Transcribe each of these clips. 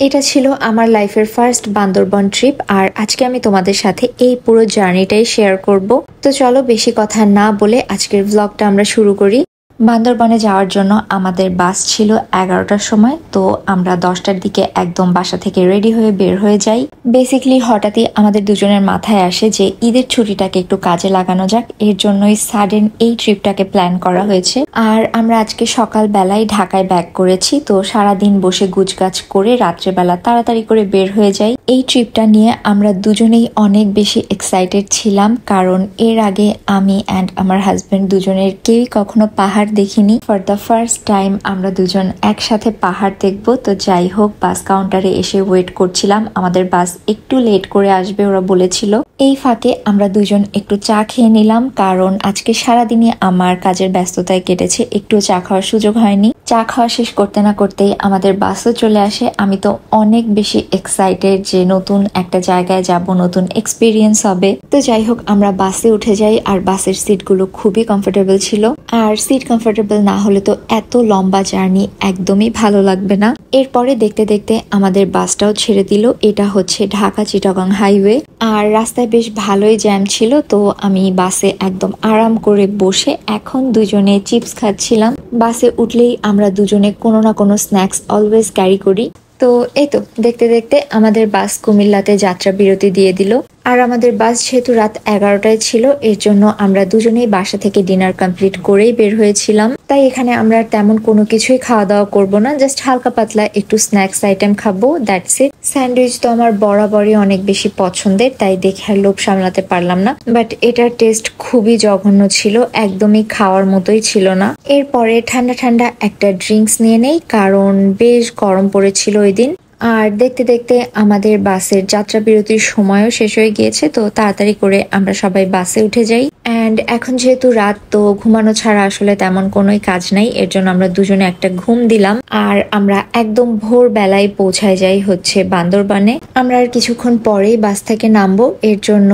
এটা ছিল আমার লাইফের ফার্স্ট বান্দরবন ট্রিপ, আর আজকে আমি তোমাদের সাথে এই পুরো জার্নিটাই শেয়ার করব। তো চলো বেশি কথা না বলে আজকের ব্লগটা আমরা শুরু করি। বান্দরবনে যাওয়ার জন্য আমাদের বাস ছিল 11টার সময়, তো আমরা 10টার দিকে একদম বাসা থেকে রেডি হয়ে বের হয়ে যাই। বেসিক্যালি হঠাৎই আমাদের দুজনের মাথায় আসে যে ঈদের ছুটিটাকে একটু কাজে লাগানো যাক, এর জন্যই সাডেন এই ট্রিপটাকে প্ল্যান করা হয়েছে। আর আমরা আজকে সকালবেলায় ঢাকায় ব্যাক করেছি, তো সারাদিন বসে গুছগাছ করে রাত্রেবেলা তাড়াতাড়ি করে বের হয়ে যাই। এই ট্রিপটা নিয়ে আমরা দুজনেই অনেক বেশি এক্সাইটেড ছিলাম, কারণ এর আগে আমি অ্যান্ড আমার হাজবেন্ড দুজনের কেউই কখনো পাহাড় দেখিনি। ফর দ্য ফার্স্ট টাইম আমরা দুজন একসাথে পাহাড় দেখব। তো যাই হোক, বাস কাউন্টারে এসে ওয়েট করছিলাম, আমাদের বাস একটু লেট করে আসবে ওরা বলেছিল। এই ফাঁকে আমরা দুজন একটু চা খেয়ে নিলাম, কারণ আজকে সারাদিনই আমার কাজের ব্যস্ততায় কেটেছে, একটু চা খাওয়ার সুযোগ হয়নি। চা খাওয়া শেষ করতে না করতেই আমাদের বাসও চলে আসে। আমি তো অনেক বেশি এক্সাইটেড যে নতুন একটা জায়গায় যাব, নতুন এক্সপিরিয়েন্স হবে। তো যাই হোক, আমরা বাসে উঠে যাই, আর বাসের সিটগুলো খুবই কমফোর্টেবল ছিল। আর সিট কমফোর্টেবল না হলে তো এত লম্বা জার্নি একদমই ভালো লাগবে না। এরপরে দেখতে দেখতে আমাদের বাসটাও ছেড়ে দিল। এটা হচ্ছে ঢাকা চিটাগং হাইওয়ে, আর রাস্তায় বেশ ভালোই জ্যাম ছিল। তো আমি বাসে একদম আরাম করে বসে এখন দুজনে চিপস খাচ্ছিলাম। বাসে উঠলেই আমরা দুজনে কোনো না কোনো স্ন্যাক্স অলওয়েজ ক্যারি করি। তো এই তো দেখতে দেখতে আমাদের বাস কুমিল্লাতে যাত্রা বিরতি দিয়ে দিল। আর আমাদের বাস যেহেতু রাত 11টায় ছিল, এর জন্য আমরা দুজনেই বাসা থেকে ডিনার কমপ্লিট করেই বের হয়েছিলাম। তাই এখানে আমরা তেমন কোনো কিছুই খাওয়া দাওয়া করবো না, জাস্ট হালকা পাতলা একটু স্ন্যাক্স আইটেম খাবো, দ্যাটস ইট। স্যান্ডউইচ তো আমার বরাবরই অনেক বেশি পছন্দের, তাই দেখে আর লোভ সামলাতে পারলাম না। বাট এটার টেস্ট খুবই জঘন্য ছিল, একদমই খাওয়ার মতোই ছিল না। এরপরে ঠান্ডা ঠান্ডা একটা ড্রিঙ্কস নিয়ে নেই, কারণ বেশ গরম পড়েছিল ওই দিন। আর দেখতে দেখতে আমাদের বাসের যাত্রা বিরতির সময়ও শেষ হয়ে গিয়েছে, তো তাড়াতাড়ি করে আমরা সবাই বাসে উঠে যাই। অ্যান্ড এখন যেহেতু রাত, তো ঘুমানো ছাড়া আসলে তেমন কোনোই কাজ নাই, এর জন্য আমরা দুজনে একটা ঘুম দিলাম। আর আমরা একদম ভোর বেলায় পৌঁছায় যাই হচ্ছে বান্দরবানে। আমরা আর কিছুক্ষণ পরেই বাস থেকে নামবো, এর জন্য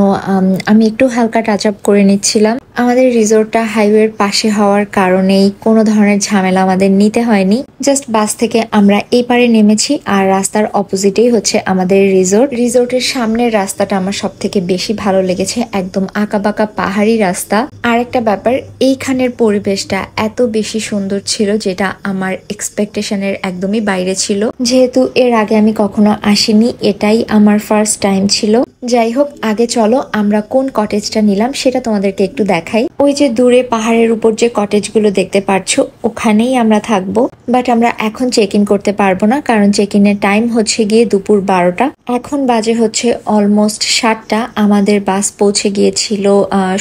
আমি একটু হালকা টাচ আপ করে নিচ্ছিলাম। আমাদের রিসোর্টটা হাইওয়ের পাশে হওয়ার কারণেই কোনো ধরনের ঝামেলা আমাদের নিতে হয়নি। জাস্ট বাস থেকে আমরা এই পারে নেমেছি, আর রাস্তার অপোজিটেই হচ্ছে আমাদের রিসোর্ট। রিসোর্টের সামনের রাস্তাটা আমার সব থেকে বেশি ভালো লেগেছে, একদম আঁকাবাঁকা পাহাড়ি রাস্তা। আর একটা ব্যাপার, এইখানের পরিবেশটা এত বেশি সুন্দর ছিল, যেটা আমার এক্সপেকটেশনের একদমই বাইরে ছিল। যেহেতু এর আগে আমি কখনো আসিনি, এটাই আমার ফার্স্ট টাইম ছিল। যাই হোক, আগে চলো আমরা কোন কটেজটা নিলাম সেটা তোমাদেরকে একটু দেখাই। ওই যে দূরে পাহাড়ের উপর যে কটেজগুলো দেখতে পাচ্ছ, ওখানেই আমরা থাকবো। বাট আমরা এখন চেক ইন করতে পারবো না, কারণ চেক ইনের টাইম হচ্ছে গিয়ে দুপুর 12টা। এখন বাজে হচ্ছে অলমোস্ট 7টা। আমাদের বাস পৌঁছে গিয়েছিল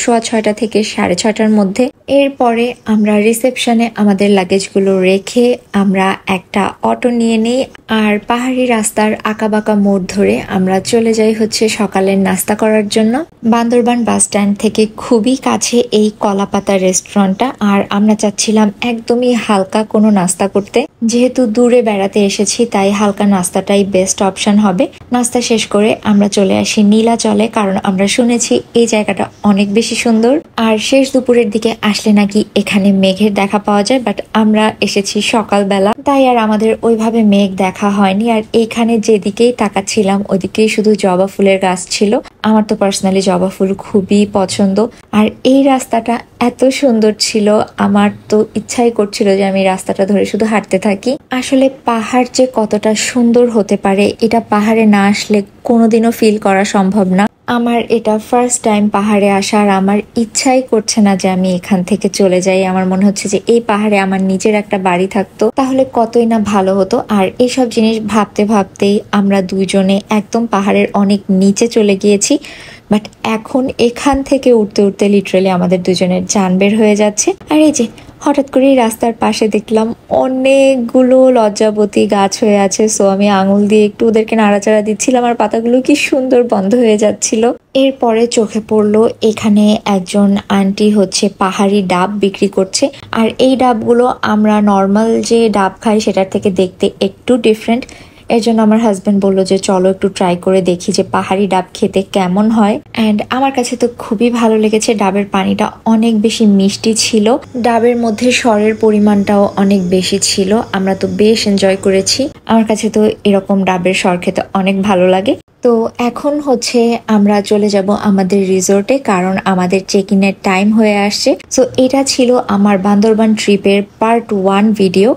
6:15 থেকে 6:30টার মধ্যে। এরপরে আমরা রিসেপশনে আমাদের লাগেজগুলো রেখে আমরা একটা অটো নিয়ে নিই, আর পাহাড়ি রাস্তার আঁকাবাঁকা মোড় ধরে আমরা চলে যাই হচ্ছে সকালের নাস্তা করার জন্য। বান্দরবান বাস স্ট্যান্ড থেকে খুবই কাছে এই কলাপাতা রেস্টুরেন্টটা, আর আমরা চাচ্ছিলাম একদমই হালকা কোনো নাস্তা করতে। যেহেতু দূরে বেড়াতে এসেছি, তাই হালকা নাস্তাটাই বেস্ট অপশন হবে। নাস্তা শেষ করে আমরা চলে আসি নীলাচলে, কারণ আমরা শুনেছি এই জায়গাটা অনেক বেশি সুন্দর। আর শেষ দুপুরের দিকে আসলে নাকি এখানে মেঘের দেখা পাওয়া যায়, বাট আমরা এসেছি সকালবেলা, তাই আর আমাদের ওইভাবে মেঘ দেখা হয়নি। আর এইখানে যেদিকেই তাকাচ্ছিলাম ওইদিকেই শুধু জবা ফুলের গাছ ছিল। আমার তো পার্সোনালি জবা ফুল খুবই পছন্দ, আর এই রাস্তাটা এত সুন্দর ছিল, আমার তো ইচ্ছাই করছিল যে আমি রাস্তাটা ধরে শুধু হাঁটতে থাকি। আসলে পাহাড় যে কতটা সুন্দর হতে পারে, এটা পাহাড়ে না আসলে কোনোদিনও ফিল করা সম্ভব না। আমার এটা ফার্স্ট টাইম পাহাড়ে আসা, আর আমার ইচ্ছাই করছে না যে আমি এখান থেকে চলে যাই। আমার মনে হচ্ছে যে এই পাহাড়ে আমার নিজের একটা বাড়ি থাকতো, তাহলে কতই না ভালো হতো। আর এইসব জিনিস ভাবতে ভাবতেই আমরা দুইজনে একদম পাহাড়ের অনেক নিচে চলে গিয়েছি। বাট এখন এখান থেকে উঠতে উঠতে লিটারালি আমাদের দুজনের জান বের হয়ে যাচ্ছে। আর এই যে হঠাৎ করেই রাস্তার পাশে দেখলাম অনেকগুলো লজ্জাবতী গাছ হয়ে আছে, সো আমি আঙুল দিয়ে একটু ওদেরকে নাড়াচাড়া দিচ্ছিলাম, আর পাতাগুলো কি সুন্দর বন্ধ হয়ে যাচ্ছিল। এরপরে চোখে পড়লো এখানে একজন আন্টি হচ্ছে পাহাড়ি ডাব বিক্রি করছে, আর এই ডাবগুলো আমরা নর্মাল যে ডাব খাই সেটার থেকে দেখতে একটু ডিফারেন্ট, এর জন্য আমার হাজবেন্ড বললো যে চলো একটু ট্রাই করে দেখি যে পাহাড়ি ডাব খেতে কেমন হয়। অ্যান্ড আমার কাছে তো খুবই ভালো লেগেছে। ডাবের পানিটা অনেক বেশি মিষ্টি ছিল, ডাবের মধ্যে স্বরের পরিমাণটাও অনেক বেশি ছিল। আমরা তো বেশ এনজয় করেছি। আমার কাছে তো এরকম ডাবের স্বর খেতে অনেক ভালো লাগে। তো এখন হচ্ছে আমরা চলে যাব আমাদের রিসোর্টে, কারণ আমাদের চেক ইনের টাইম হয়ে আসছে। সো এটা ছিল আমার বান্দরবান ট্রিপের পার্ট 1 ভিডিও।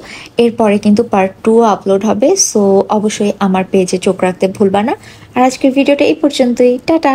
এরপরে কিন্তু পার্ট 2 আপলোড হবে। সো অবশ্যই আমার পেজে চোখ রাখতে ভুলবা না। আর আজকের ভিডিওটা এই পর্যন্তই। টাটা।